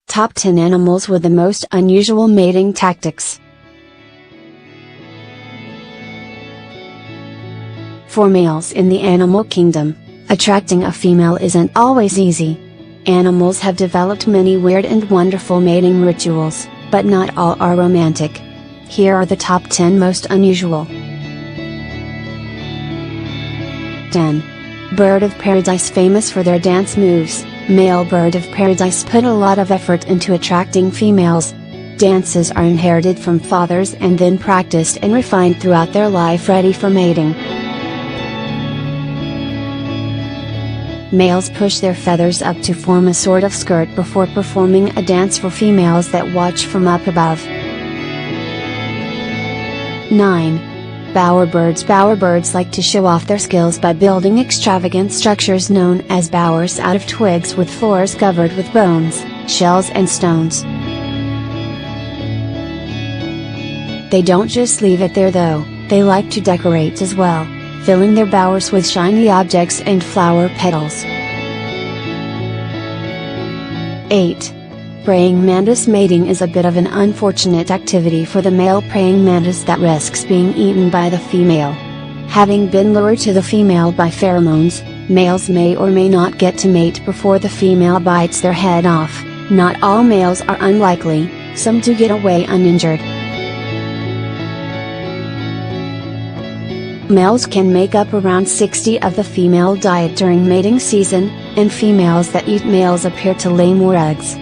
Top 10 animals with the most unusual mating tactics. For males in the animal kingdom, attracting a female isn't always easy. Animals have developed many weird and wonderful mating rituals, but not all are romantic. Here are the top 10 most unusual. 10. Bird of Paradise. Famous for their dance moves, male bird of paradise put a lot of effort into attracting females. Dances are inherited from fathers and then practiced and refined throughout their life, ready for mating. Males push their feathers up to form a sort of skirt before performing a dance for females that watch from up above. 9. Bowerbirds. Bowerbirds like to show off their skills by building extravagant structures known as bowers out of twigs with floors covered with bones, shells and stones. They don't just leave it there though, they like to decorate as well, filling their bowers with shiny objects and flower petals. 8. Praying mantis. Mating is a bit of an unfortunate activity for the male praying mantis that risks being eaten by the female. Having been lured to the female by pheromones, males may or may not get to mate before the female bites their head off. Not all males are unlikely, some do get away uninjured. Males can make up around 60% of the female diet during mating season, and females that eat males appear to lay more eggs.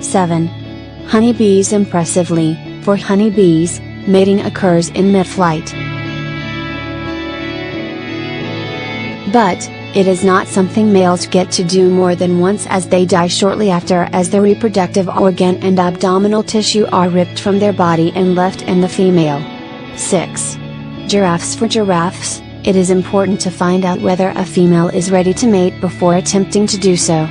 7. Honeybees. Impressively, for honeybees, mating occurs in mid-flight. But, it is not something males get to do more than once, as they die shortly after, as the reproductive organ and abdominal tissue are ripped from their body and left in the female. 6. Giraffes. For giraffes, it is important to find out whether a female is ready to mate before attempting to do so.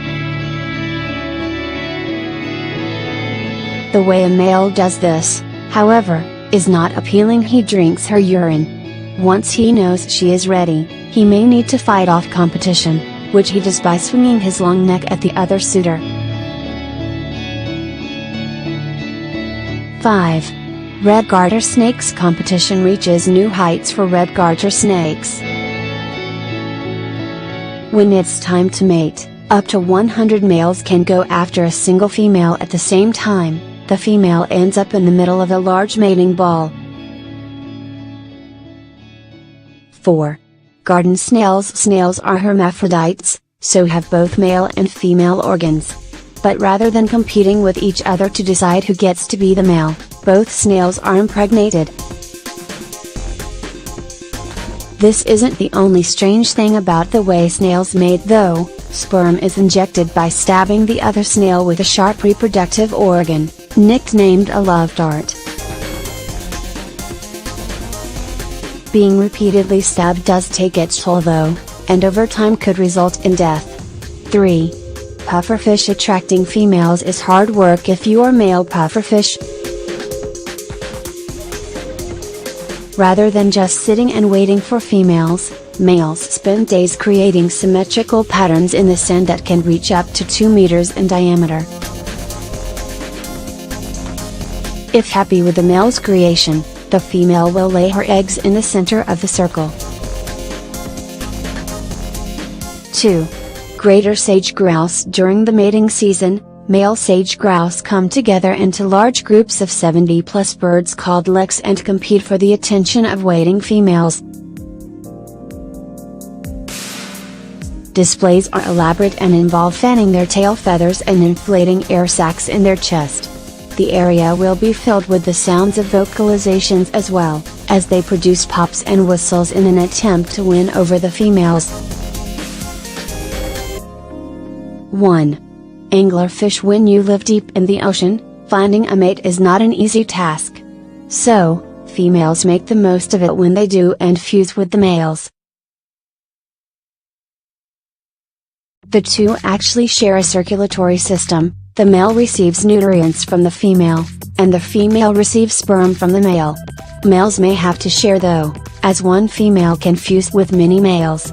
The way a male does this, however, is not appealing. He drinks her urine. Once he knows she is ready, he may need to fight off competition, which he does by swinging his long neck at the other suitor. 5. Red garter snakes. Competition reaches new heights for red garter snakes. When it's time to mate, up to 100 males can go after a single female at the same time. The female ends up in the middle of a large mating ball. 4. Garden snails. Snails are hermaphrodites, so have both male and female organs. But rather than competing with each other to decide who gets to be the male, both snails are impregnated. This isn't the only strange thing about the way snails mate though. Sperm is injected by stabbing the other snail with a sharp reproductive organ, nicknamed a love dart. Being repeatedly stabbed does take its toll though, and over time could result in death. 3. Pufferfish. Attracting females is hard work if you are male pufferfish. Rather than just sitting and waiting for females, males spend days creating symmetrical patterns in the sand that can reach up to 2 meters in diameter. If happy with the male's creation, the female will lay her eggs in the center of the circle. 2. Greater sage grouse. During the mating season, male sage grouse come together into large groups of 70+ birds called leks and compete for the attention of waiting females. Displays are elaborate and involve fanning their tail feathers and inflating air sacs in their chest. The area will be filled with the sounds of vocalizations as well, as they produce pops and whistles in an attempt to win over the females. 1. Anglerfish. When you live deep in the ocean, finding a mate is not an easy task. So, females make the most of it when they do and fuse with the males. The two actually share a circulatory system. The male receives nutrients from the female, and the female receives sperm from the male. Males may have to share though, as one female can fuse with many males.